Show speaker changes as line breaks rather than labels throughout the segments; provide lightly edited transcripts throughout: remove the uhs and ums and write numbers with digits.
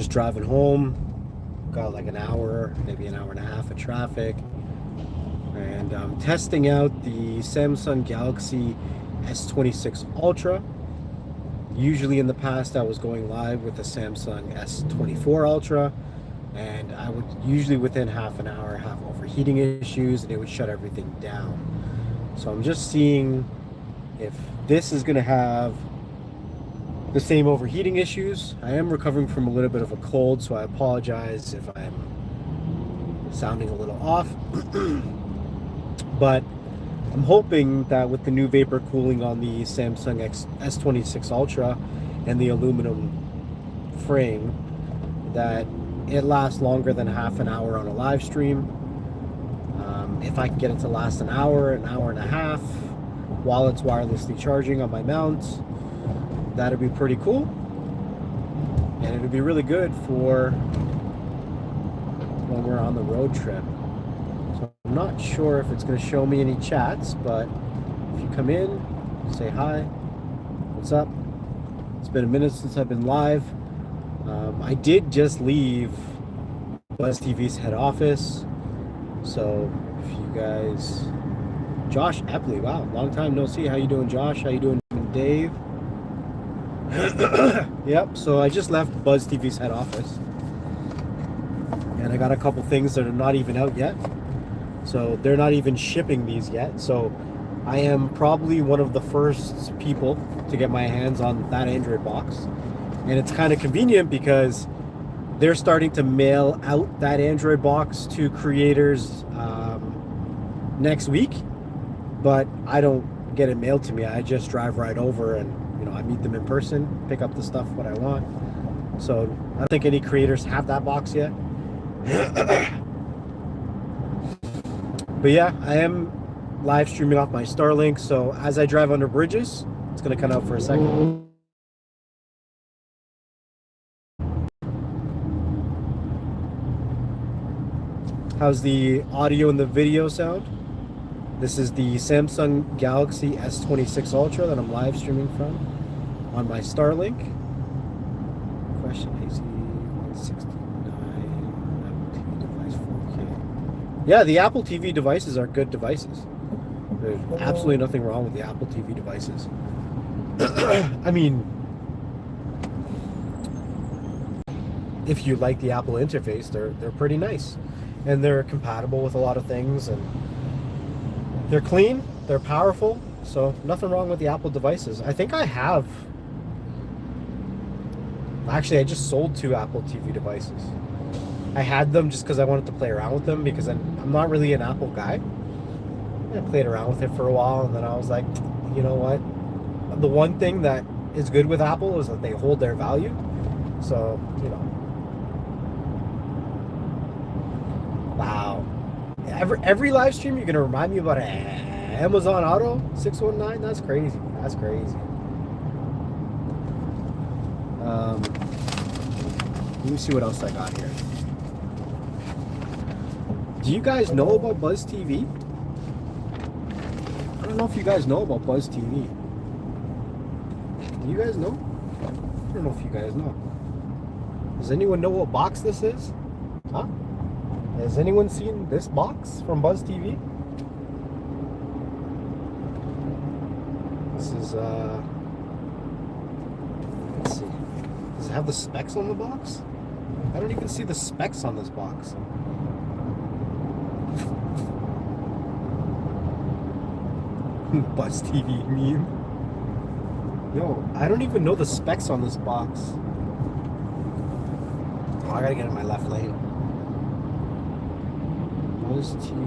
just driving home. Got like an hour, maybe an hour and a half of traffic. And I'm testing out the Samsung Galaxy S26 Ultra. Usually in the past I was going live with the Samsung S24 Ultra, and I would usually within half an hour have overheating issues and it would shut everything down. So I'm just seeing if this is going to have the same overheating issues. I am recovering from a little bit of a cold, so I apologize if I'm sounding a little off. But I'm hoping that with the new vapor cooling on the Samsung S26 Ultra and the aluminum frame, that it lasts longer than half an hour on a live stream. If I can get it to last an hour and a half while it's wirelessly charging on my mount, that'd be pretty cool. And it'd be really good for when we're on the road trip. So I'm not sure if it's going to show me any chats, but if you come in, say hi, what's up? It's been a minute since I've been live. I did just leave Buzz TV's head office, so if you guys, Josh Epley, wow, long time no see. How you doing, Josh? How you doing, Dave? Yep, so I just left Buzz TV's head office, and I got a couple things that are not even out yet. So they're not even shipping these yet. So I am probably one of the first people to get my hands on that Android box. And it's kind of convenient because they're starting to mail out that Android box to creators next week. But I don't get it mailed to me. I just drive right over and, you know, I meet them in person, pick up the stuff what I want. So I don't think any creators have that box yet. But yeah, I am live streaming off my Starlink, so as I drive under bridges, it's going to cut out for a second. How's the audio and the video sound? This is the Samsung Galaxy S26 Ultra that I'm live streaming from on my Starlink. Question AC 169 device 4K. Yeah, the Apple TV devices are good devices. There's absolutely nothing wrong with the Apple TV devices. I mean, if you like the Apple interface, they're pretty nice. And they're compatible with a lot of things, and they're clean, they're powerful, so nothing wrong with the Apple devices. I think I have... Actually, I just sold 2 Apple TV devices. I had them just because I wanted to play around with them, because I'm not really an Apple guy. I played around with it for a while, and then I was like, you know what? The one thing that is good with Apple is that they hold their value. So, you know. Wow. Every live stream you're going to remind me about Amazon Auto 619? That's crazy. That's crazy. Let me see what else I got here. Do you guys know about Buzz TV? I don't know if you guys know about Buzz TV. Do you guys know? I don't know if you guys know. Does anyone know what box this is? Huh? Has anyone seen this box from Buzz TV? This is, let's see. Does it have the specs on the box? I don't even see the specs on this box. Buzz TV meme. Yo, I don't even know the specs on this box. Oh, I gotta get in my left lane. Buzz TV.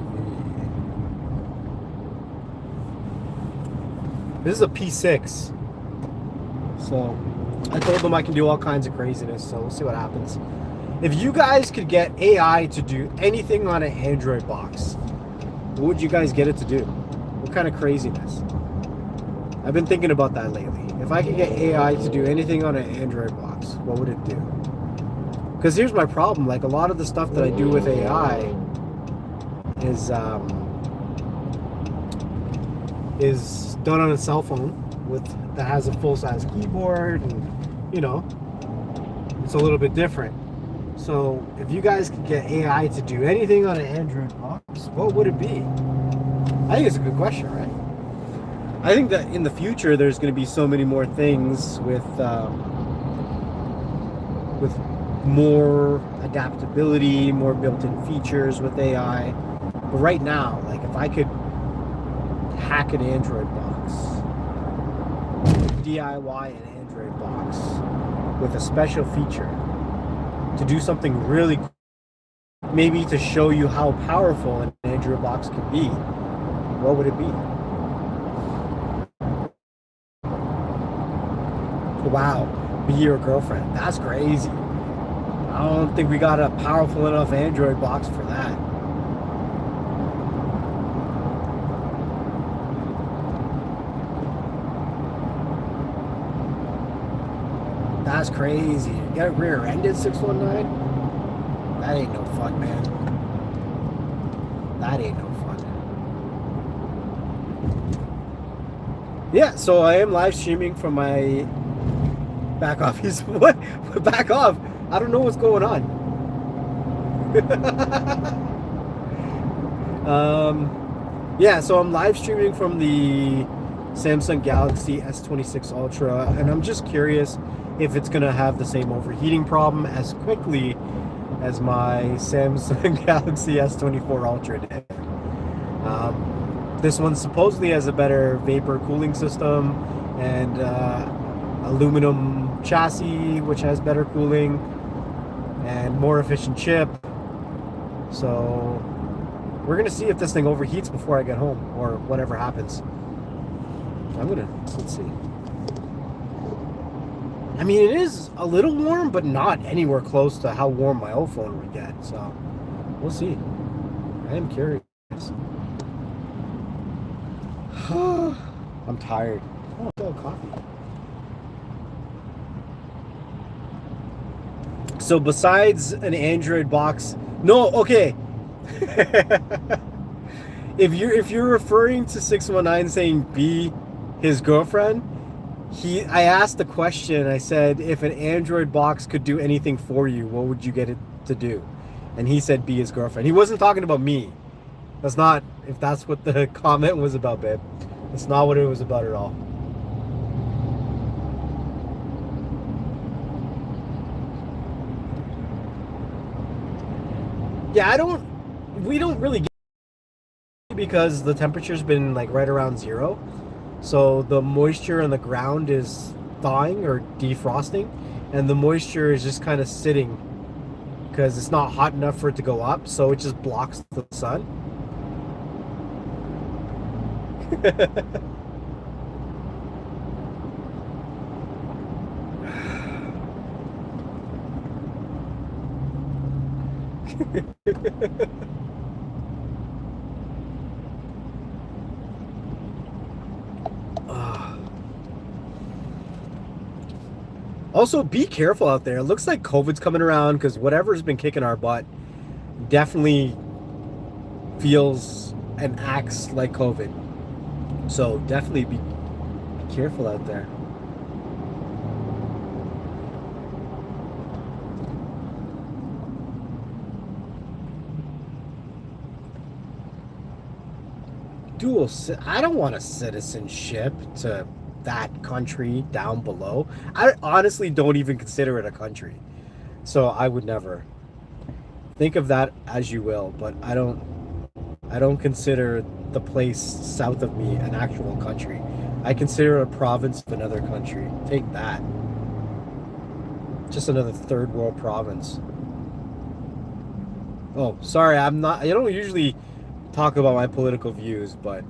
This is a P6. So, I told them I can do all kinds of craziness, so we'll see what happens. If you guys could get AI to do anything on an Android box, what would you guys get it to do? What kind of craziness? I've been thinking about that lately. If I could get AI to do anything on an Android box, what would it do? Because here's my problem. Like, a lot of the stuff that I do with AI is done on a cell phone that has a full-size keyboard, and, you know, it's a little bit different. So if you guys could get AI to do anything on an Android box, what would it be? I think it's a good question, right? I think that in the future there's going to be so many more things with more adaptability, more built-in features with AI. But right now, like if I could hack an Android box, DIY an Android box with a special feature to do something really cool, maybe to show you how powerful an Android box can be, what would it be? Wow, be your girlfriend. That's crazy. I don't think we got a powerful enough Android box for that. That's crazy. You got rear-ended 619? That ain't no fun, man. That ain't no fun. Yeah, so I am live streaming from my back off. What? Back off. I don't know what's going on. Yeah, so I'm live streaming from the Samsung Galaxy S26 Ultra, and I'm just curious if it's gonna have the same overheating problem as quickly as my Samsung Galaxy S24 Ultra did. This one supposedly has a better vapor cooling system and aluminum chassis, which has better cooling and more efficient chip. So we're gonna see if this thing overheats before I get home or whatever happens. Let's see. I mean, it is a little warm, but not anywhere close to how warm my old phone would get. So we'll see. I am curious. I'm tired. Oh, still coffee. So besides an Android box, no, okay. If you're referring to 619 saying be his girlfriend, I asked the question. I said, if an Android box could do anything for you, what would you get it to do? And he said be his girlfriend. He wasn't talking about me. That's not, if that's what the comment was about, babe. That's not what it was about at all. Yeah, we don't really get it because the temperature's been like right around 0. So the moisture in the ground is thawing or defrosting, and the moisture is just kind of sitting because it's not hot enough for it to go up, so it just blocks the sun. Also, be careful out there. It looks like COVID's coming around because whatever's been kicking our butt definitely feels and acts like COVID. So definitely be careful out there. I don't want a citizenship to that country down below. I honestly don't even consider it a country. So I would never. Think of that as you will, but I don't consider the place south of me an actual country. I consider it a province of another country. Take that. Just another third world province. Oh, sorry, I don't usually talk about my political views, but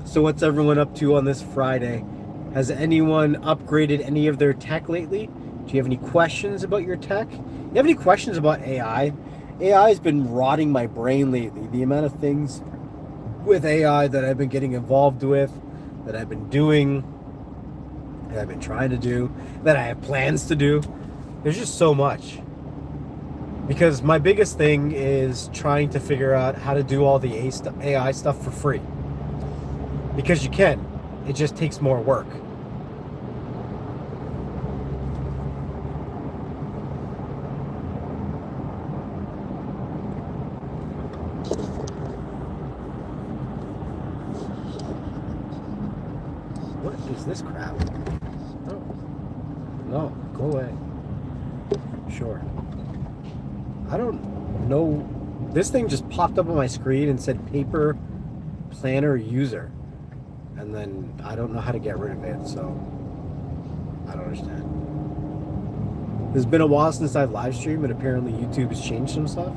so what's everyone up to on this Friday? Has anyone upgraded any of their tech lately? Do you have any questions about your tech? You have any questions about AI? AI has been rotting my brain lately. The amount of things with AI that I've been getting involved with, that I've been doing, that I've been trying to do, that I have plans to do. There's just so much. Because my biggest thing is trying to figure out how to do all the AI stuff for free. because you can. It just takes more work. What is this crap? Oh. No, go away. Sure. I don't know. This thing just popped up on my screen and said paper planner user. And then I don't know how to get rid of it, so I don't understand. It's been a while since I've live streamed, and apparently YouTube has changed some stuff.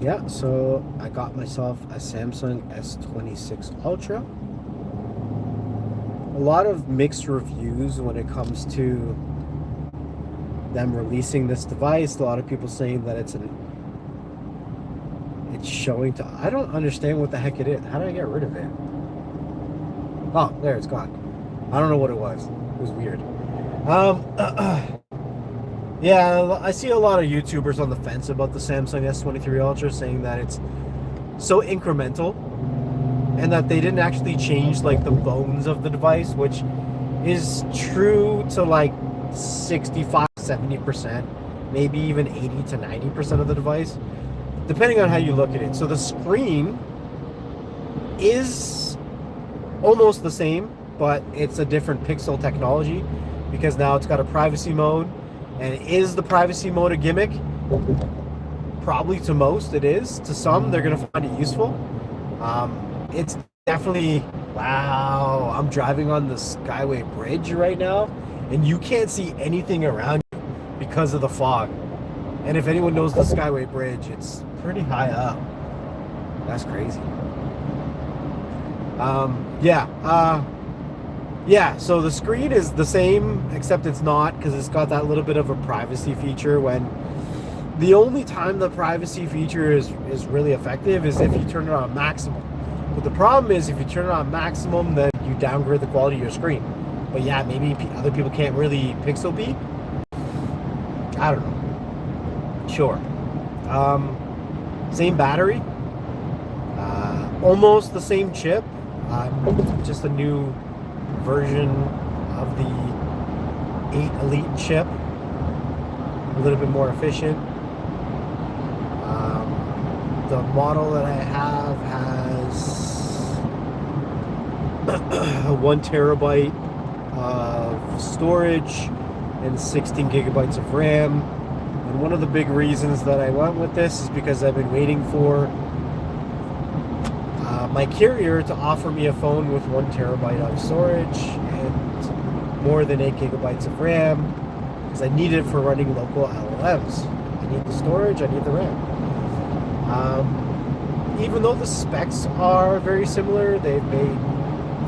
Yeah, so I got myself a Samsung S26 Ultra. A lot of mixed reviews when it comes to them releasing this device. A lot of people saying that it's showing to. I don't understand what the heck it is. How do I get rid of it? Oh, there, it's gone. I don't know what it was. It was weird. Yeah, I see a lot of YouTubers on the fence about the Samsung S23 Ultra, saying that it's so incremental and that they didn't actually change like the bones of the device, which is true to like 65-70%, maybe even 80 to 90% of the device, depending on how you look at it. So the screen is almost the same, but it's a different pixel technology because now it's got a privacy mode. And is the privacy mode a gimmick? Probably to most it is. To some, they're going to find it useful. It's definitely, wow, I'm driving on the Skyway Bridge right now, and you can't see anything around you because of the fog. And if anyone knows the Skyway Bridge, it's pretty high up. That's crazy. Yeah, so the screen is the same, except it's not, because it's got that little bit of a privacy feature. When the only time the privacy feature is really effective is if you turn it on maximum. But the problem is if you turn it on maximum, then you downgrade the quality of your screen. But yeah, maybe other people can't really pixel peek. I don't know. Sure. Same battery. Almost the same chip. Just a new version of the 8 Elite chip, a little bit more efficient. The model that I have has 1 terabyte of storage and 16 gigabytes of RAM. And one of the big reasons that I went with this is because I've been waiting for my carrier to offer me a phone with 1 terabyte of storage and more than 8 gigabytes of RAM, because I need it for running local LLMs. I need the storage, I need the RAM. Even though the specs are very similar, they've made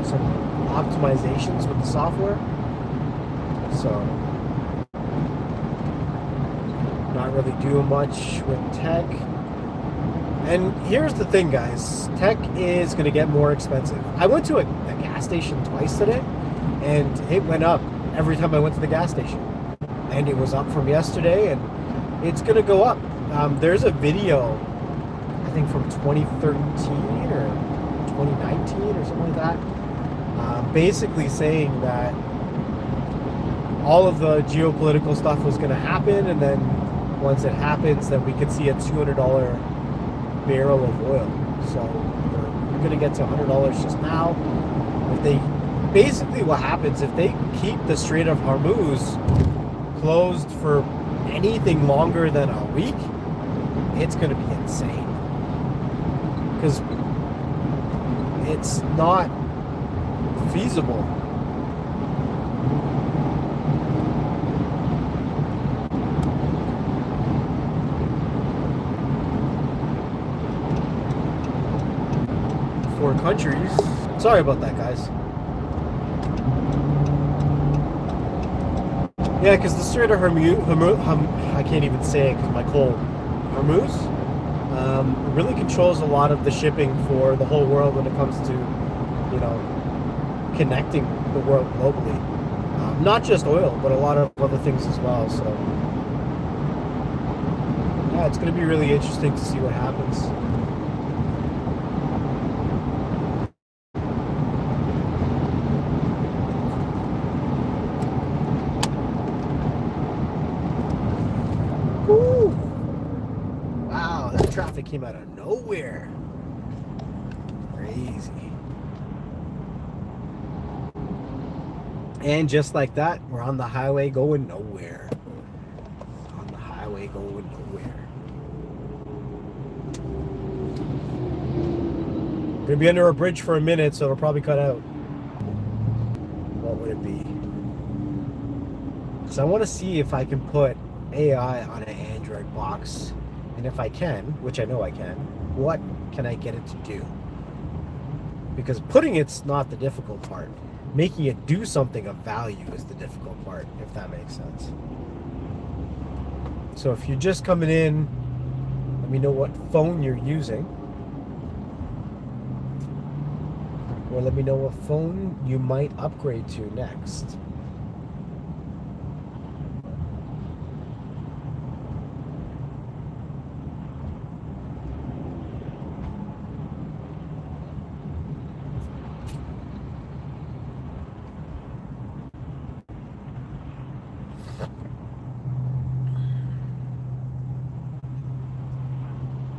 some optimizations with the software. So, not really doing much with tech. And here's the thing, guys. Tech is going to get more expensive. I went to a gas station twice today, and it went up every time I went to the gas station. And it was up from yesterday, and it's going to go up. There's a video, I think from 2013 or 2019 or something like that, basically saying that all of the geopolitical stuff was going to happen, and then once it happens, then we could see a $200 barrel of oil. So we're going to get to $100 just now. If they, basically what happens if they keep the Strait of Hormuz closed for anything longer than a week, it's going to be insane, because it's not feasible. For countries. Sorry about that, guys. Yeah, because the Strait of Hormuz, I can't even say it because my cold. Hormuz really controls a lot of the shipping for the whole world when it comes to, connecting the world globally. Not just oil, but a lot of other things as well. So yeah, it's going to be really interesting to see what happens. Woo! Wow, that traffic came out of nowhere. Crazy. And just like that, we're on the highway going nowhere. On the highway going nowhere. We're gonna be under a bridge for a minute, so it'll probably cut out. What would it be? So I want to see if I can put AI on an Android box. And if I can, which I know I can, what can I get it to do? Because putting it's not the difficult part. Making it do something of value is the difficult part, if that makes sense. So if you're just coming in, let me know what phone you're using. Or let me know what phone you might upgrade to next.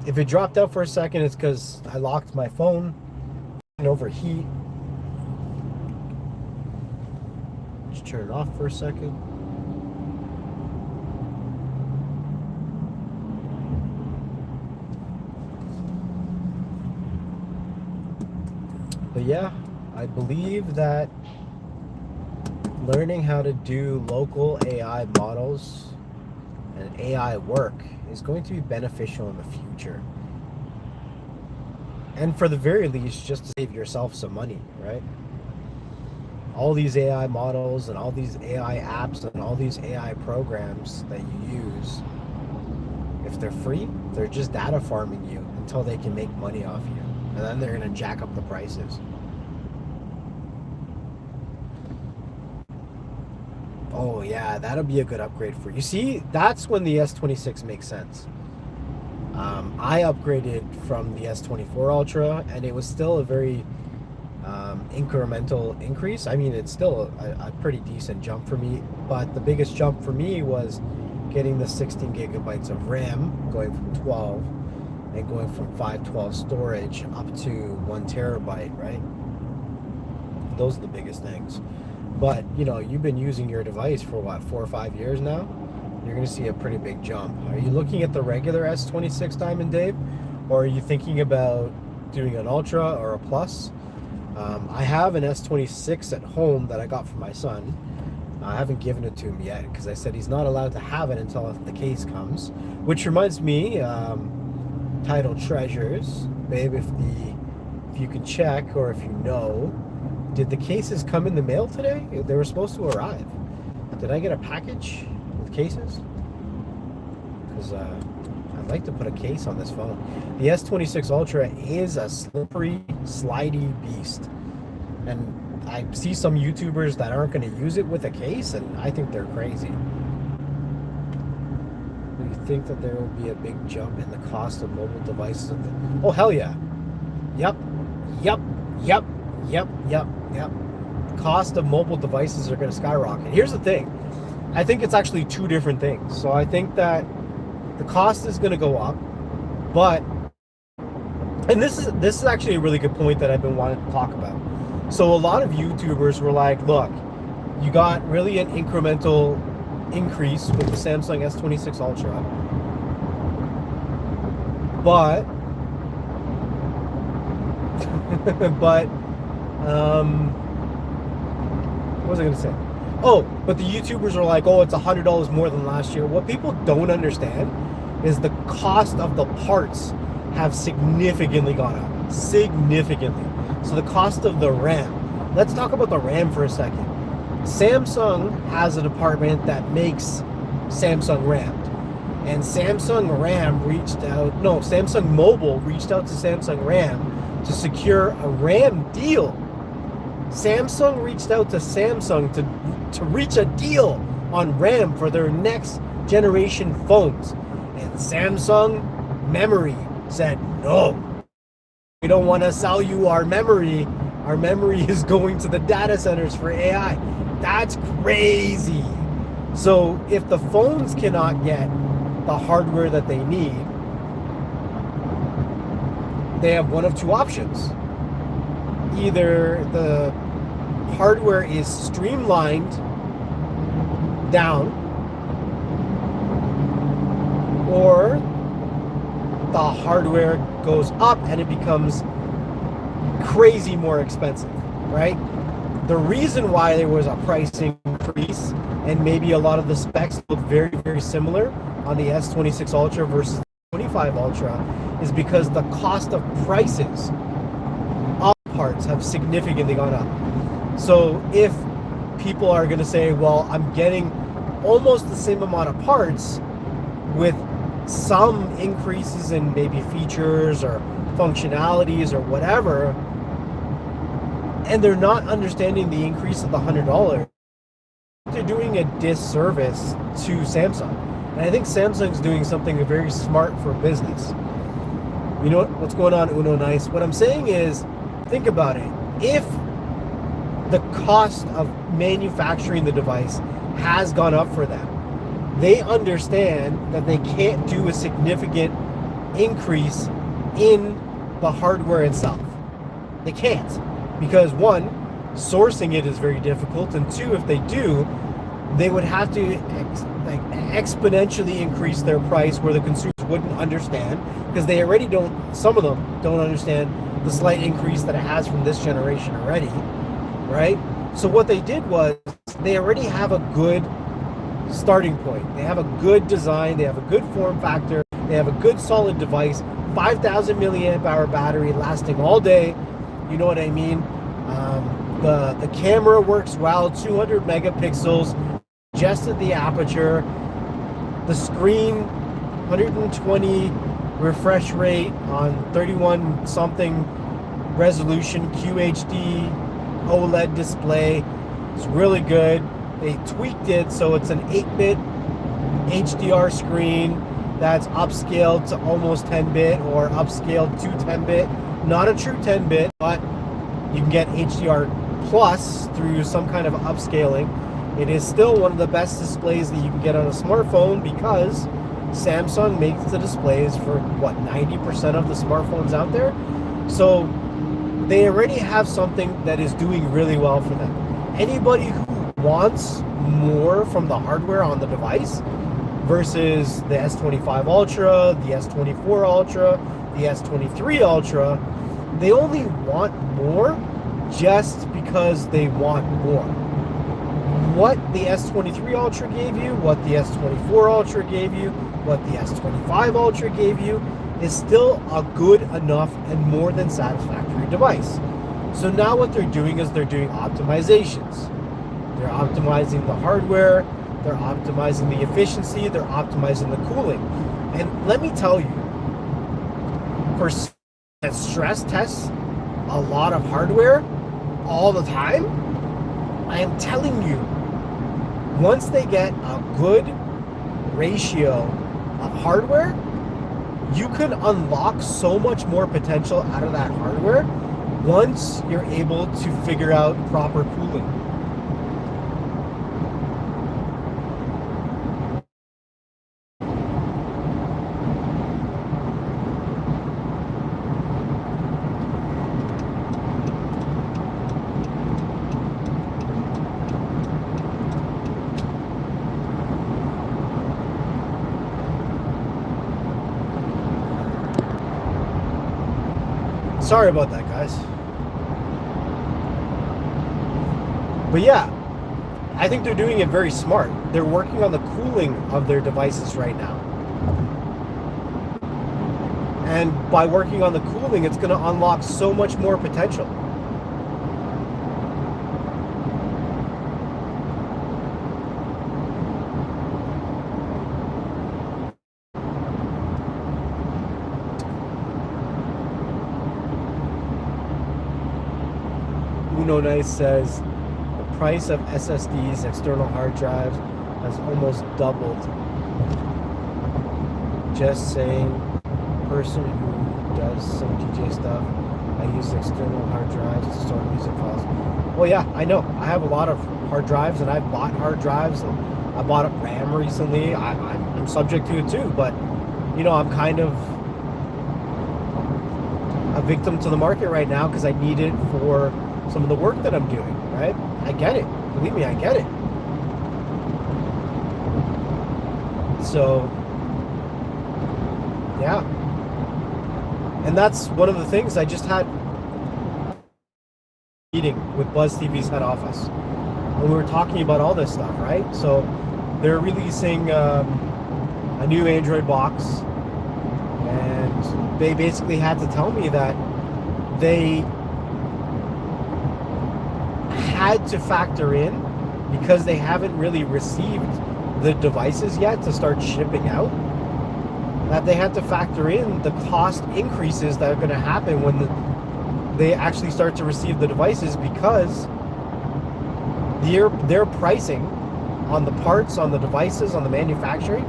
If it dropped out for a second, it's because I locked my phone and overheat. Just turn it off for a second. But yeah, I believe that learning how to do local AI models and AI work is going to be beneficial in the future. And for the very least, just to save yourself some money, right? All these AI models and all these AI apps and all these AI programs that you use, if they're free, they're just data farming you until they can make money off you. And then they're going to jack up the prices. Oh yeah, that'll be a good upgrade for you. See, that's when the S26 makes sense. I upgraded from the S24 Ultra, and it was still a very incremental increase. I mean, it's still a pretty decent jump for me, but the biggest jump for me was getting the 16 gigabytes of RAM, going from 12, and going from 512 storage up to 1 terabyte, right? Those are the biggest things. But, you know, you've been using your device for what, 4 or 5 years now? You're going to see a pretty big jump. Are you looking at the regular S26 Diamond, Dave? Or are you thinking about doing an Ultra or a Plus? I have an S26 at home that I got from my son. I haven't given it to him yet because I said he's not allowed to have it until the case comes. Which reminds me, Title Treasures, babe, if you can check or if you know, did the cases come in the mail today? They were supposed to arrive. Did I get a package with cases? Because I'd like to put a case on this phone. The S26 Ultra is a slippery, slidey beast. And I see some YouTubers that aren't going to use it with a case, and I think they're crazy. Do you think that there will be a big jump in the cost of mobile devices? Oh, hell yeah. Yep. Cost of mobile devices are going to skyrocket. Here's the thing. I think it's actually two different things. So I think that the cost is going to go up, but, and this is actually a really good point that I've been wanting to talk about. So a lot of YouTubers were like, look, you got really an incremental increase with the Samsung S26 Ultra, but what was I going to say? Oh, but the YouTubers are like, oh, it's $100 more than last year. What people don't understand is the cost of the parts have significantly gone up. Significantly. So the cost of the RAM. Let's talk about the RAM for a second. Samsung has a department that makes Samsung RAM. And Samsung Mobile reached out to Samsung RAM to secure a RAM deal Samsung reached out to Samsung to reach a deal on RAM for their next generation phones. And Samsung memory said, no, we don't want to sell you our memory. Our memory is going to the data centers for AI. That's crazy. So if the phones cannot get the hardware that they need, they have one of two options. Either the hardware is streamlined down, or the hardware goes up and it becomes crazy more expensive, right? The reason why there was a price increase and maybe a lot of the specs look very, very similar on the S26 Ultra versus the 25 Ultra is because the cost of prices of parts have significantly gone up. So if people are going to say, well, I'm getting almost the same amount of parts with some increases in maybe features or functionalities or whatever, and they're not understanding the increase of the $100, they're doing a disservice to Samsung. And I think Samsung's doing something very smart for business. You know what's going on, Uno Nice? What I'm saying is, think about it. If the cost of manufacturing the device has gone up for them, they understand that they can't do a significant increase in the hardware itself. They can't. Because one, sourcing it is very difficult, and two, if they do, they would have to exponentially increase their price where the consumers wouldn't understand, because they already don't, some of them don't understand the slight increase that it has from this generation already, right? So what they did was they already have a good starting point. They have a good design, they have a good form factor, they have a good solid device, 5,000 milliamp hour battery lasting all day. You know what I mean? The camera works well, 200 megapixels, adjusted the aperture, the screen, 120 refresh rate on 31 something resolution QHD OLED display. It's really good. They tweaked it so it's an 8-bit HDR screen that's upscaled to almost 10-bit or upscaled to 10-bit. Not a true 10-bit, but you can get HDR plus through some kind of upscaling. It is still one of the best displays that you can get on a smartphone because Samsung makes the displays for, what, 90% of the smartphones out there? So they already have something that is doing really well for them. Anybody who wants more from the hardware on the device versus the S25 Ultra, the S24 Ultra, the S23 Ultra, they only want more just because they want more. What the S23 Ultra gave you, what the S24 Ultra gave you, what the S25 Ultra gave you is still a good enough and more than satisfactory device. So now what they're doing is they're doing optimizations. They're optimizing the hardware, they're optimizing the efficiency, they're optimizing the cooling. And let me tell you, for that stress tests a lot of hardware all the time, I am telling you, once they get a good ratio of hardware, you can unlock so much more potential out of that hardware once you're able to figure out proper cooling. Sorry about that, guys. But yeah, I think they're doing it very smart. They're working on the cooling of their devices right now. And by working on the cooling, it's going to unlock so much more potential. No Nice says the price of SSDs, external hard drives, has almost doubled. Just saying, person who does some DJ stuff, I use external hard drives to store music files. Well, yeah, I know. I have a lot of hard drives, and I've bought hard drives. I bought a RAM recently. I'm subject to it too, but you know, I'm kind of a victim to the market right now because I need it for some of the work that I'm doing, right? I get it. Believe me, I get it. So, yeah. And that's one of the things. I just had a meeting with Buzz TV's head office, and we were talking about all this stuff, right? So they're releasing a new Android box, and they basically had to tell me that they had to factor in, because they haven't really received the devices yet to start shipping out, that they had to factor in the cost increases that are going to happen when they actually start to receive the devices, because their pricing on the parts, on the devices, on the manufacturing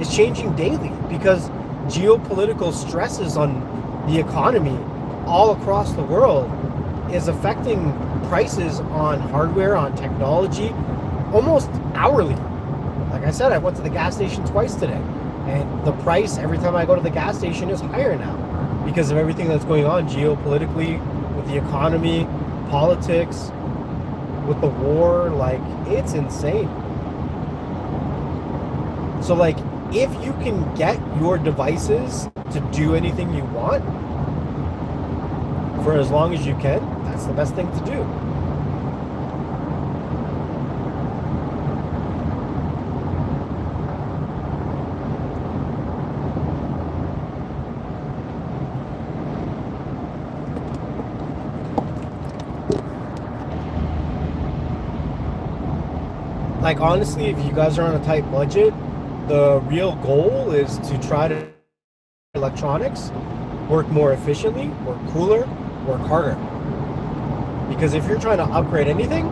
is changing daily, because geopolitical stresses on the economy all across the world is affecting prices on hardware, on technology, almost hourly. Like I said, I went to the gas station twice today, and the price every time I go to the gas station is higher now because of everything that's going on geopolitically, with the economy, politics, with the war. Like, it's insane. So, like, if you can get your devices to do anything you want for as long as you can, that's the best thing to do. Like, honestly, if you guys are on a tight budget, the real goal is to try to electronics work more efficiently, work cooler, work harder. Because if you're trying to upgrade anything,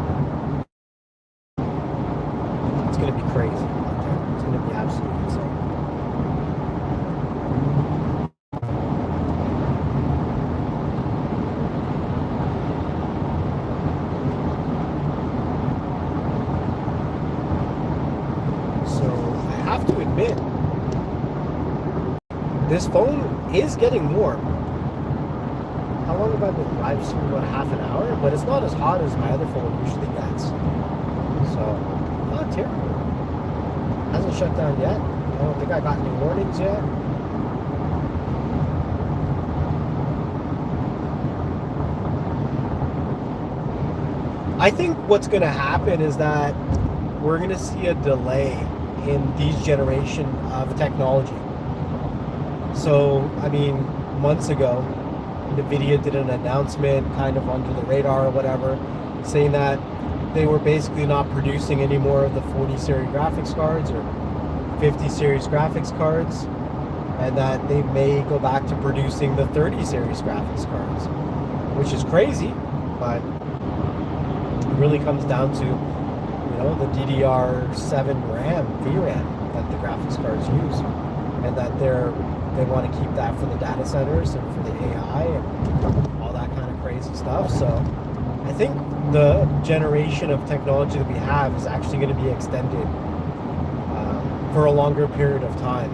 it's going to be crazy out there. It's going to be absolutely insane. Have to admit, this phone is getting warm. How long have I been live streaming? About half an hour, but it's not as hot as my other phone usually gets. So, not terrible. Hasn't shut down yet. I don't think I got any warnings yet. I think what's going to happen is that we're going to see a delay in these generation of technology. So, I mean, months ago, NVIDIA did an announcement kind of under the radar or whatever, saying that they were basically not producing any more of the 40 series graphics cards or 50 series graphics cards, and that they may go back to producing the 30 series graphics cards, which is crazy, but it really comes down to, you know, the DDR7 RAM, VRAM that the graphics cards use, and that they want to keep that for the data centers and for the AI and all that kind of crazy stuff. So I think the generation of technology that we have is actually going to be extended for a longer period of time.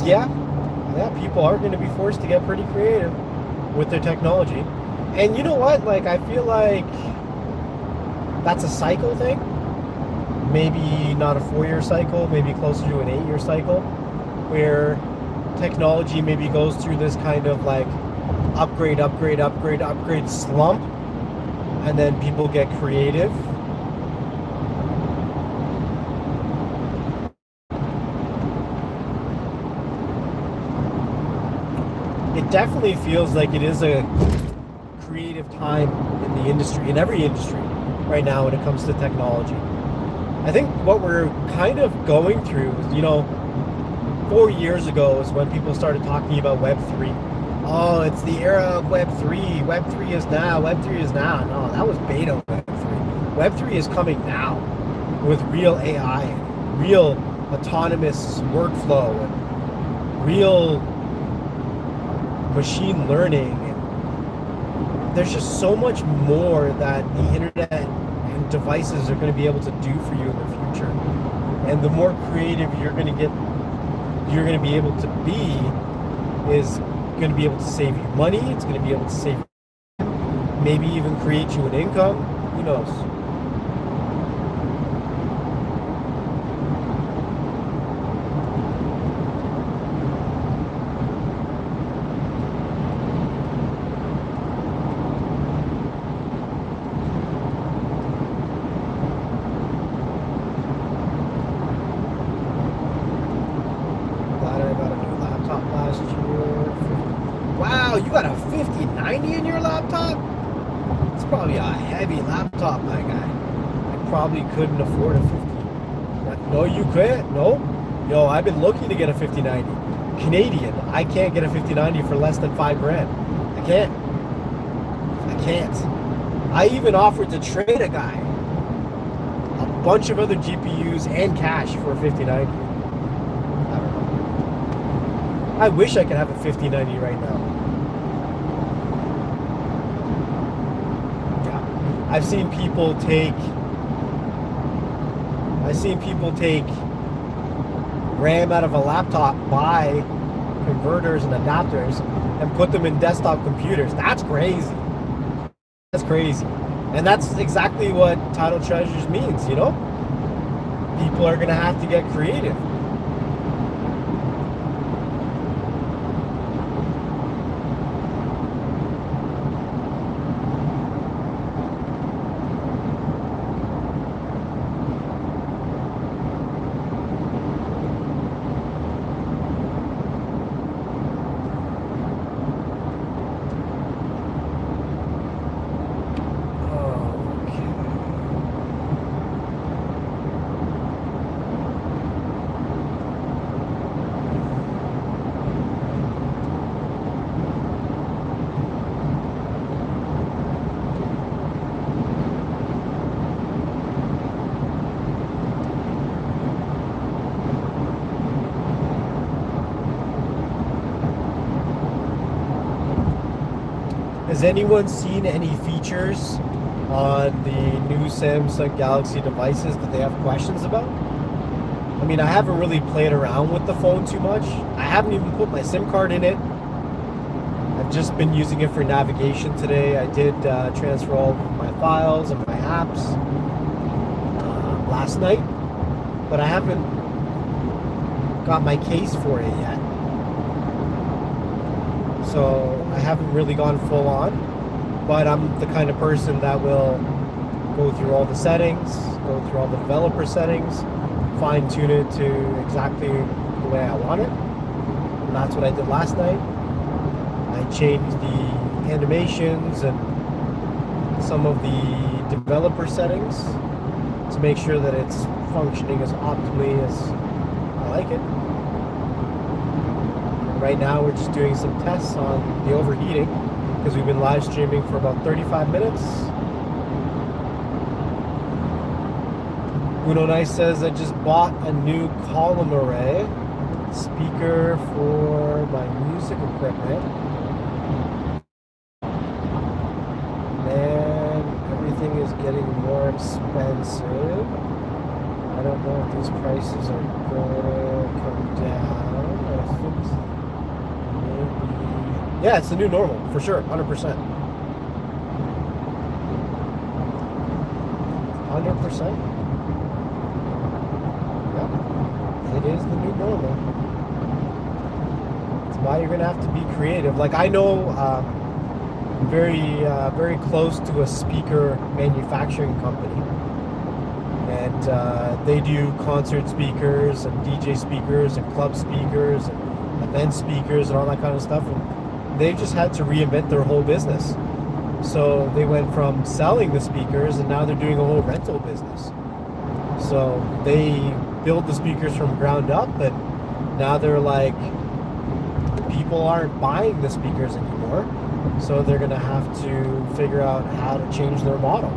Yeah, people are going to be forced to get pretty creative with their technology. And you know what? Like, I feel like that's a cycle thing, maybe not a 4-year cycle, maybe closer to an 8-year cycle, where technology maybe goes through this kind of like upgrade slump, and then people get creative. It definitely feels like it is a creative time in the industry, in every industry right now when it comes to technology. I think what we're kind of going through is, 4 years ago is when people started talking about Web3. Oh, it's the era of Web3. Web3 is now. Web3 is now. No, that was beta Web3. Web3 is coming now with real AI, real autonomous workflow, and real machine learning. There's just so much more that the internet and devices are going to be able to do for you in the future. And the more creative you're going to be able to be is going to be able to save you money. It's going to be able to save you, maybe even create you an income. Who knows? You got a 5090 in your laptop? It's probably a heavy laptop, my guy. I probably couldn't afford a 50. No, you can't. No. Yo, I've been looking to get a 5090. Canadian. I can't get a 5090 for less than $5,000. I can't. I even offered to trade a guy a bunch of other GPUs and cash for a 5090. I don't know. I wish I could have a 5090 right now. I've seen people take RAM out of a laptop, buy converters and adapters, and put them in desktop computers. That's crazy. That's crazy. And that's exactly what Title Treasures means, People are going to have to get creative. Has anyone seen any features on the new Samsung Galaxy devices that they have questions about? I mean, I haven't really played around with the phone too much. I haven't even put my SIM card in it. I've just been using it for navigation today. I did transfer all of my files and my apps last night, but I haven't got my case for it yet. So I haven't really gone full on, but I'm the kind of person that will go through all the settings, go through all the developer settings, fine tune it to exactly the way I want it. And that's what I did last night. I changed the animations and some of the developer settings to make sure that it's functioning as optimally as I like it. Right now we're just doing some tests on the overheating because we've been live streaming for about 35 minutes. Uno Nice says, I just bought a new column array speaker for my music equipment. And everything is getting more expensive. I don't know if these prices are going to come down. I think yeah, it's the new normal, for sure, 100%. 100%. is the new normal. It's why you're gonna have to be creative. Like I know, very close to a speaker manufacturing company, and they do concert speakers and DJ speakers and club speakers and event speakers and all that kind of stuff. And they just had to reinvent their whole business. So they went from selling the speakers and now they're doing a whole rental business. So they build the speakers from ground up, and now they're like, people aren't buying the speakers anymore. So they're going to have to figure out how to change their model.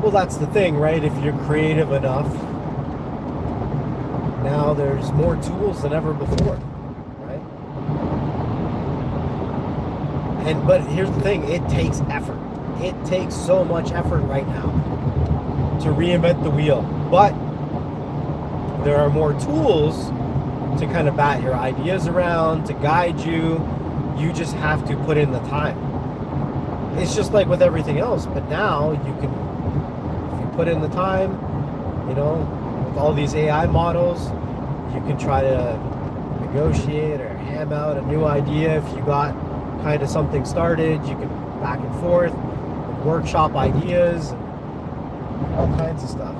Well, that's the thing, right? If you're creative enough, now there's more tools than ever before, right? But here's the thing, it takes effort. It takes so much effort right now to reinvent the wheel. But there are more tools to kind of bat your ideas around, to guide you. You just have to put in the time. It's just like with everything else, but now you can, if you put in the time, you know, with all these AI models, you can try to negotiate or ham out a new idea. If you got kind of something started, you can back and forth, workshop ideas, and all kinds of stuff.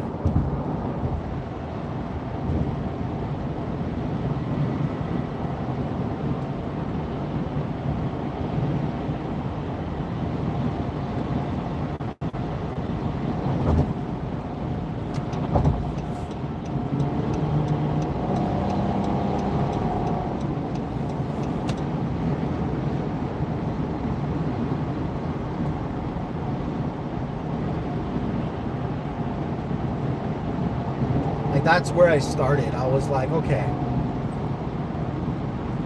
That's where I started. I was like, okay,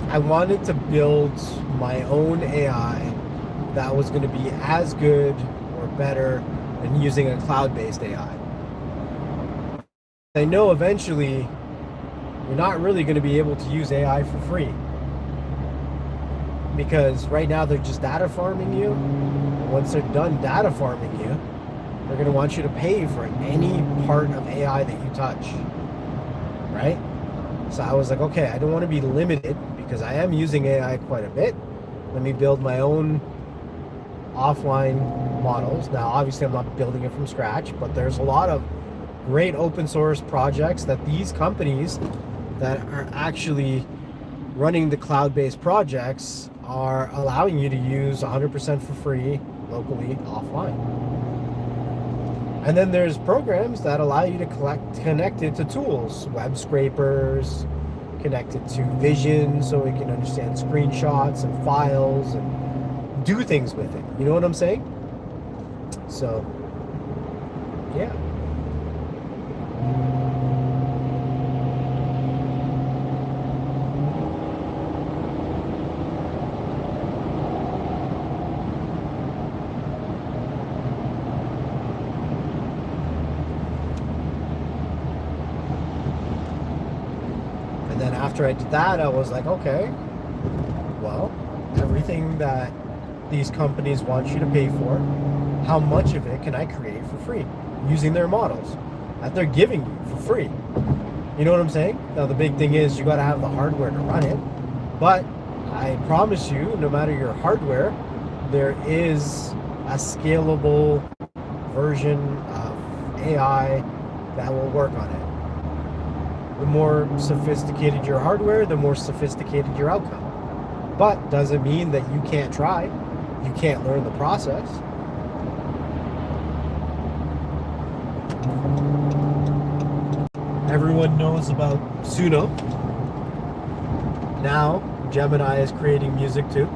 I wanted to build my own AI that was going to be as good or better than using a cloud-based AI. I know eventually you're not really going to be able to use AI for free, because right now they're just data farming you. And once they're done data farming you, they're going to want you to pay for any part of AI that you touch, right? So I was like, okay, I don't want to be limited, because I am using AI quite a bit. Let me build my own offline models. Now, obviously, I'm not building it from scratch, but there's a lot of great open source projects that these companies that are actually running the cloud-based projects are allowing you to use 100% for free locally offline. And then there's programs that allow you to connect it to tools, web scrapers, connect it to Vision so it can understand screenshots and files and do things with it. You know what I'm saying? So, yeah. After I did that, I was like, okay, well, everything that these companies want you to pay for, how much of it can I create for free using their models that they're giving you for free? You know what I'm saying? Now, the big thing is you got to have the hardware to run it. But I promise you, no matter your hardware, there is a scalable version of AI that will work on it. The more sophisticated your hardware, the more sophisticated your outcome. But doesn't mean that you can't try. You can't learn the process. Everyone knows about Suno. Now, Gemini is creating music too.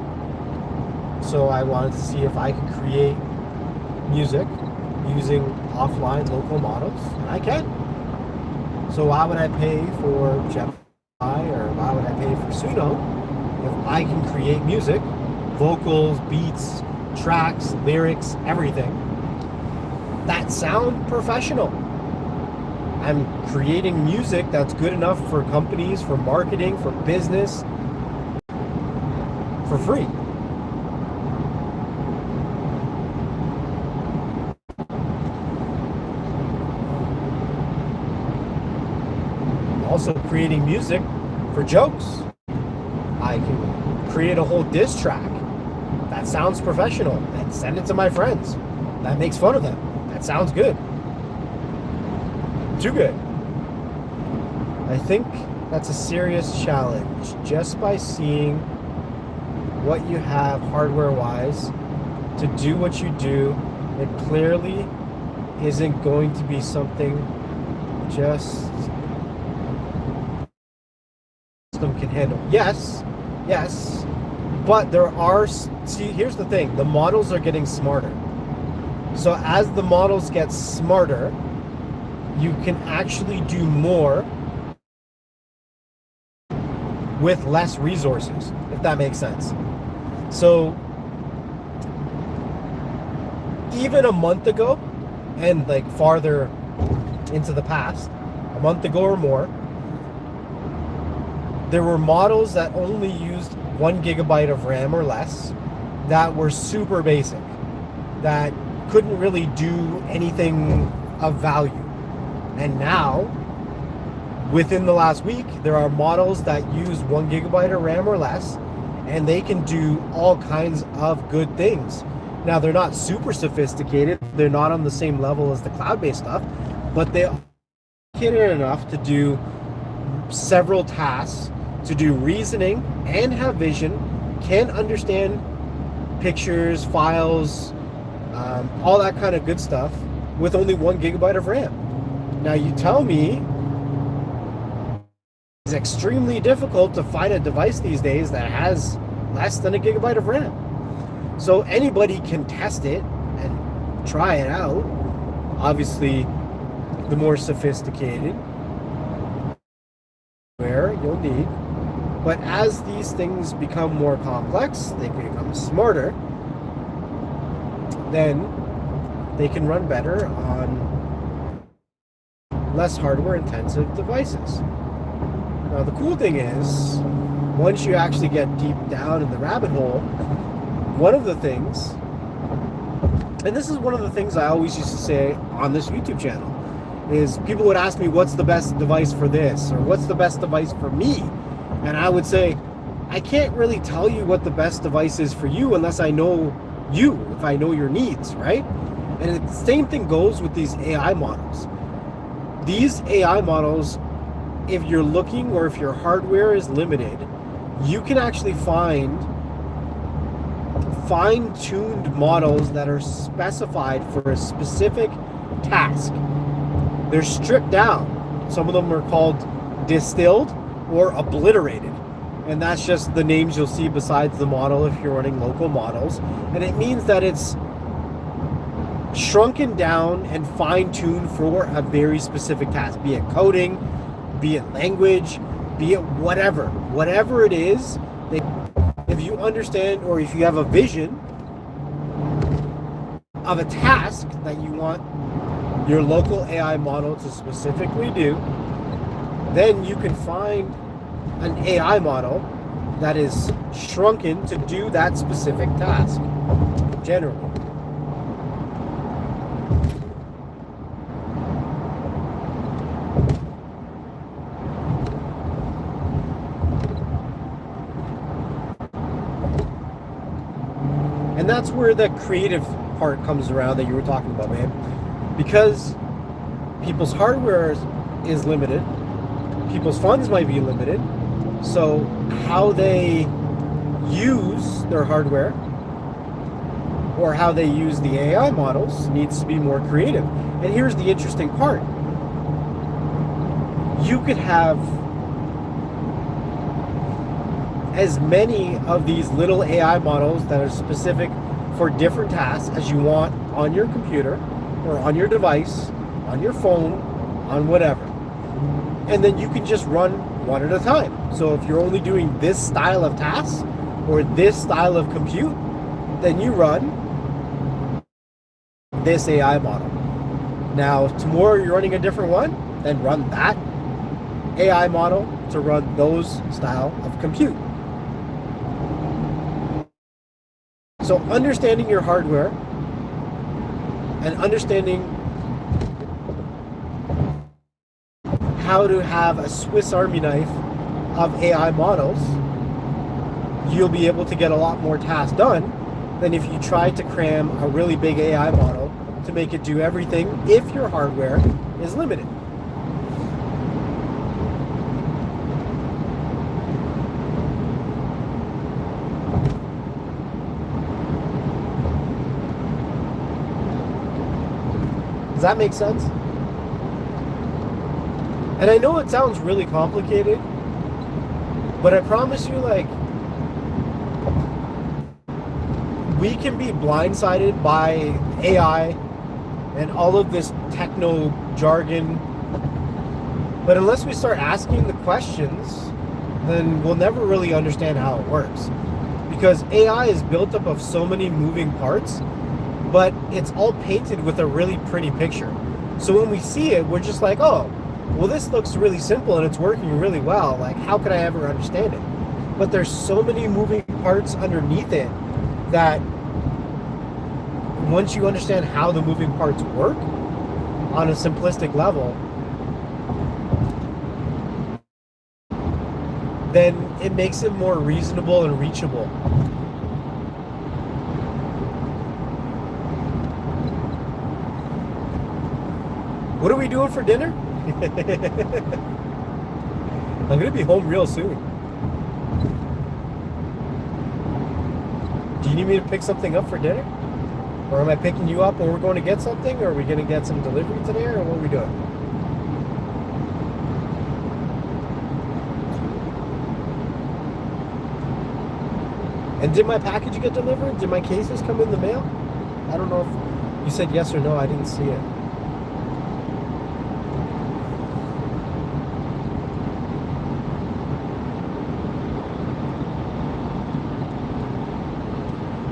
So I wanted to see if I could create music using offline local models. And I can. So why would I pay for Gemini, or why would I pay for Suno if I can create music, vocals, beats, tracks, lyrics, everything that sound professional? I'm creating music that's good enough for companies, for marketing, for business, for free. Also creating music for jokes. I can create a whole diss track that sounds professional and send it to my friends. That makes fun of them. That sounds good. Too good. I think that's a serious challenge. Just by seeing what you have hardware-wise to do what you do, it clearly isn't going to be something just system can handle. Yes, but there are, see, here's the thing, the models are getting smarter. So as the models get smarter, you can actually do more with less resources, if that makes sense. So even a month ago, and like farther into the past, a month ago or more, there were models that only used 1 gigabyte of RAM or less, that were super basic, that couldn't really do anything of value. And now, within the last week, there are models that use 1 gigabyte of RAM or less, and they can do all kinds of good things. Now, they're not super sophisticated, they're not on the same level as the cloud-based stuff, but they are sophisticated enough to do several tasks, to do reasoning and have vision, can understand pictures, files, all that kind of good stuff with only 1 gigabyte of RAM. Now you tell me it's extremely difficult to find a device these days that has less than 1 gigabyte of RAM. So anybody can test it and try it out. Obviously, the more sophisticated where you'll need. But as these things become more complex, they become smarter, then they can run better on less hardware intensive devices. Now the cool thing is, once you actually get deep down in the rabbit hole, one of the things, and this is one of the things I always used to say on this YouTube channel, is people would ask me, what's the best device for this? Or what's the best device for me? And I would say, I can't really tell you what the best device is for you unless I know you, if I know your needs, right? And the same thing goes with these AI models. These AI models, if you're looking, or if your hardware is limited, you can actually find fine-tuned models that are specified for a specific task. They're stripped down. Some of them are called distilled or obliterated. And that's just the names you'll see besides the model if you're running local models. And it means that it's shrunken down and fine-tuned for a very specific task, be it coding, be it language, be it whatever it is. If you understand, or if you have a vision of a task that you want your local AI model to specifically do, then you can find an AI model that is shrunken to do that specific task, generally. And that's where the creative part comes around that you were talking about, man. Because people's hardware is limited, people's funds might be limited, so how they use their hardware or how they use the AI models needs to be more creative. And here's the interesting part. You could have as many of these little AI models that are specific for different tasks as you want on your computer or on your device, on your phone, on whatever. And then you can just run one at a time. So if you're only doing this style of task or this style of compute, then you run this AI model. Now, tomorrow you're running a different one, then run that AI model to run those style of compute. So understanding your hardware and understanding how to have a Swiss Army knife of AI models, you'll be able to get a lot more tasks done than if you tried to cram a really big AI model to make it do everything if your hardware is limited. Does that make sense? And I know it sounds really complicated, but I promise you, like, we can be blindsided by AI and all of this techno jargon, but unless we start asking the questions, then we'll never really understand how it works. Because AI is built up of so many moving parts, but it's all painted with a really pretty picture. So when we see it, we're just like, oh, well, this looks really simple and it's working really well. Like, how could I ever understand it? But there's so many moving parts underneath it that once you understand how the moving parts work on a simplistic level, then it makes it more reasonable and reachable. What are we doing for dinner? I'm gonna be home real soon. Do you need me to pick something up for dinner? Or am I picking you up when we're going to get something? Or are we gonna get some delivery today? Or what are we doing? And did my package get delivered? Did my cases come in the mail? I don't know if you said yes or no. I didn't see it.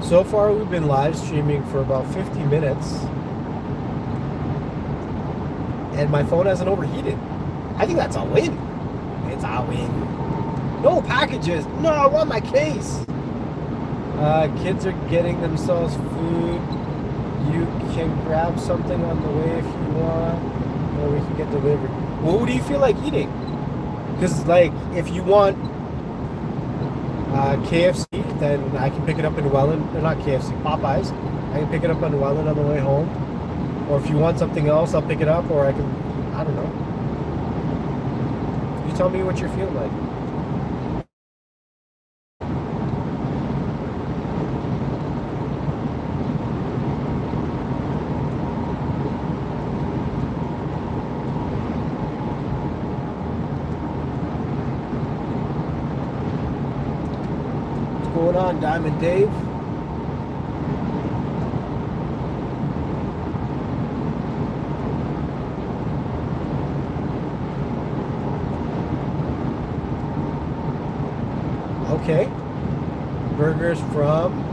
So far, we've been live streaming for about 50 minutes, and my phone hasn't overheated. I think that's a win. It's a win. No packages. No, I want my case. Kids are getting themselves food. You can grab something on the way if you want, or we can get delivered. Well, what do you feel like eating? Because, like, if you want KFC, then I can pick it up in Welland. Or not KFC, Popeyes. I can pick it up in Welland on the way home. Or if you want something else, I'll pick it up. Or I can, I don't know. You tell me what you're feeling like. What's going on, Diamond Dave? Okay. Burgers from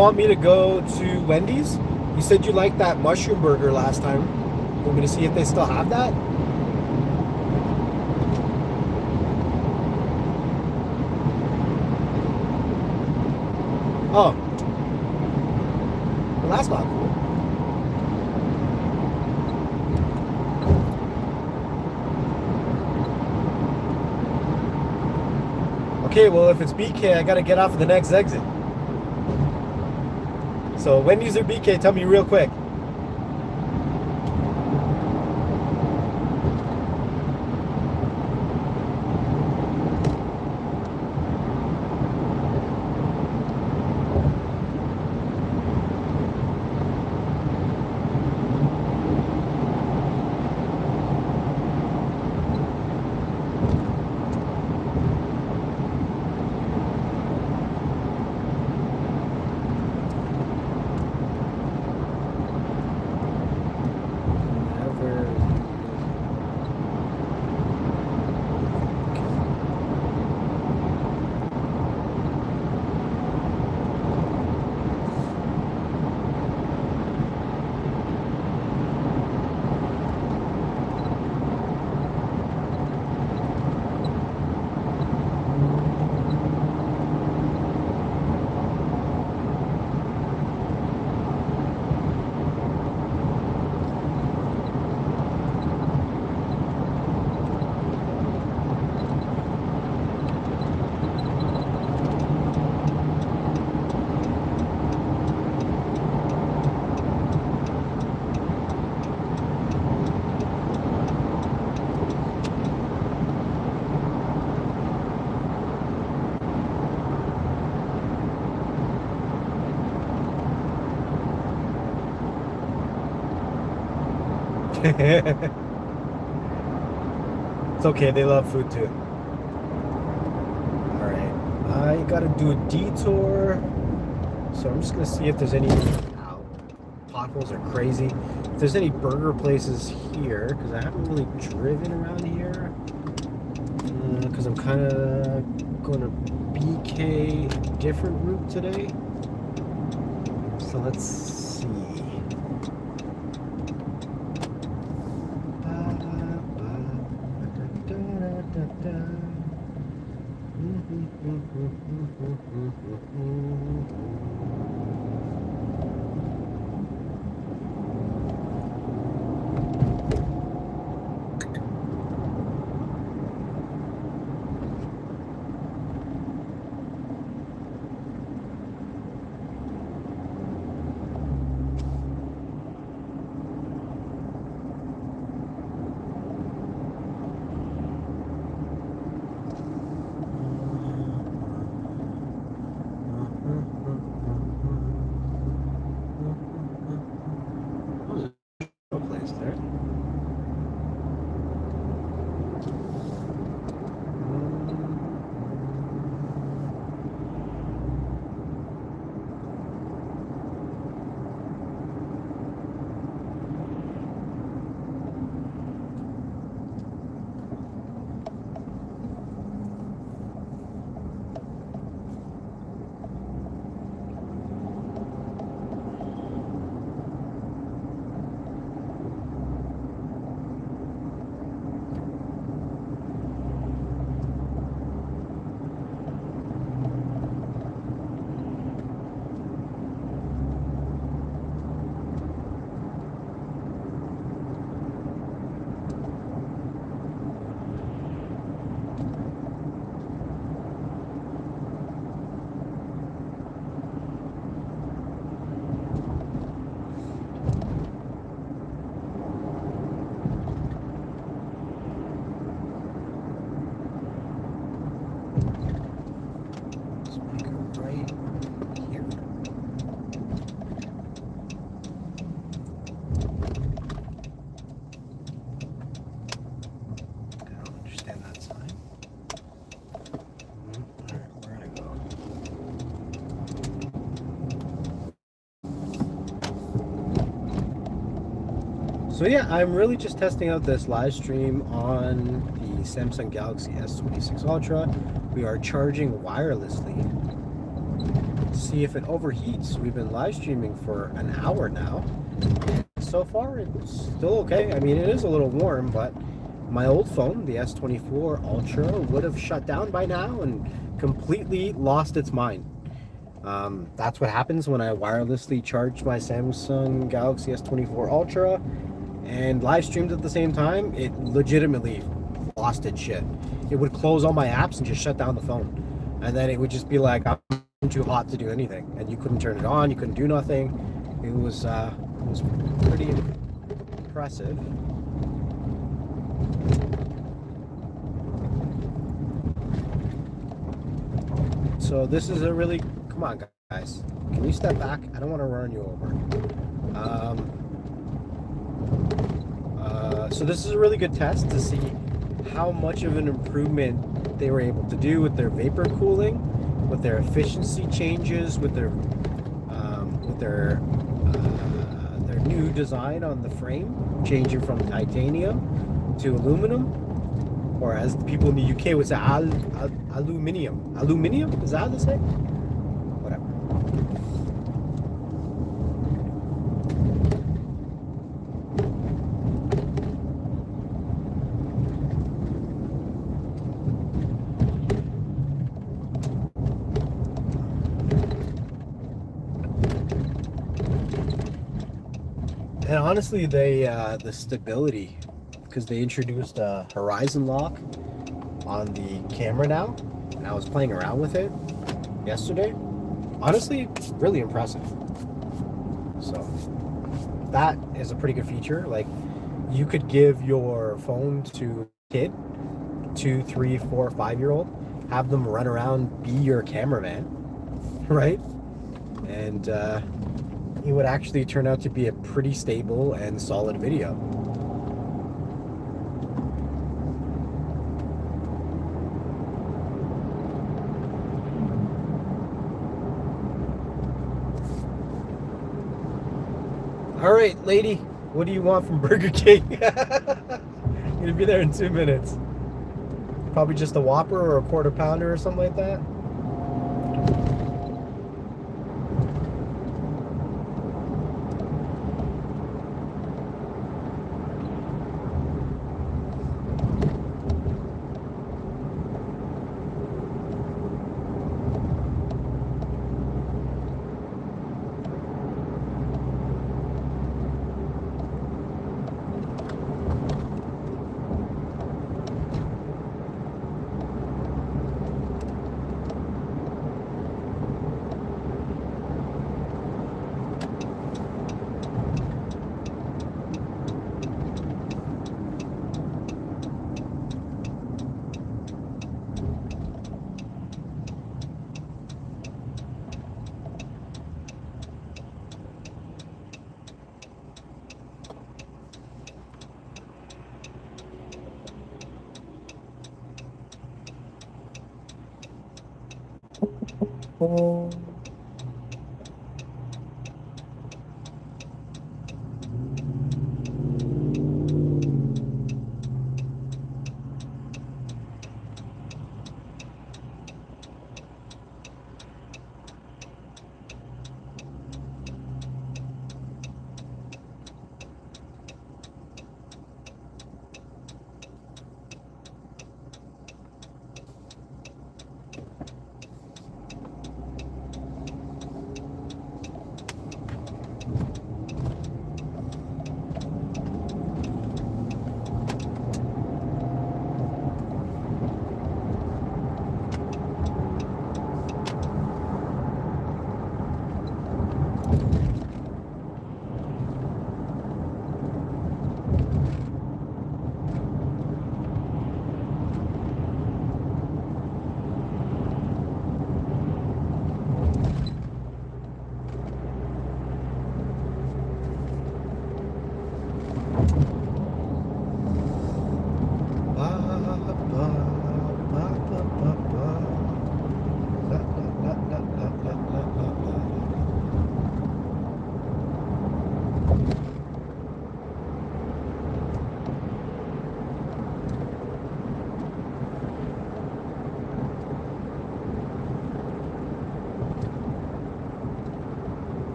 want me to go to Wendy's? You said you liked that mushroom burger last time. You want me to see if they still have that? Oh. Well, that's not cool. Okay, well, if it's BK, I gotta get off at the next exit. So, Wendy's or BK, tell me real quick. It's okay, they love food too. Alright, I gotta do a detour. So I'm just gonna see if there's any. Ow, potholes are crazy. If there's any burger places here, because I haven't really driven around here. Because I'm kind of going to BK a different route today. So let's see. Place there. So yeah, I'm really just testing out this live stream on the Samsung Galaxy S26 Ultra. We are charging wirelessly. see if it overheats. We've been live streaming for an hour now. So far, it's still okay. I mean, it is a little warm, but my old phone, the S24 Ultra, would have shut down by now and completely lost its mind. That's what happens when I wirelessly charge my Samsung Galaxy S24 Ultra and live streamed at the same time. It legitimately lost its shit. It would close all my apps and just shut down the phone. And then it would just be like, I'm too hot to do anything. And you couldn't turn it on, you couldn't do nothing. It was pretty impressive. So this is a really, come on guys, can you step back? I don't want to run you over. So this is a really good test to see how much of an improvement they were able to do with their vapor cooling, with their efficiency changes, with their new design on the frame, changing from titanium to aluminum, or as the people in the UK would say, aluminium. Aluminium? Is that how they say? Whatever. And honestly, the stability, because they introduced a horizon lock on the camera now, and I was playing around with it yesterday. Honestly, really impressive. So that is a pretty good feature. Like, you could give your phone to a kid, 2, 3, 4, 5-year-old, have them run around, be your cameraman, right? And it would actually turn out to be a pretty stable and solid video. All right, lady, what do you want from Burger King? I'm gonna be there in 2 minutes. Probably just a Whopper or a quarter pounder or something like that.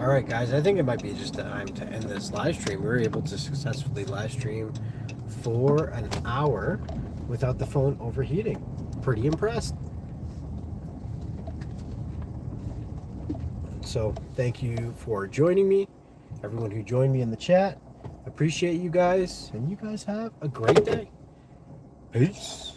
All right, guys, I think it might be just time to end this live stream. We were able to successfully live stream for an hour without the phone overheating. Pretty impressed. So thank you for joining me, everyone who joined me in the chat. Appreciate you guys, and you guys have a great day. Peace.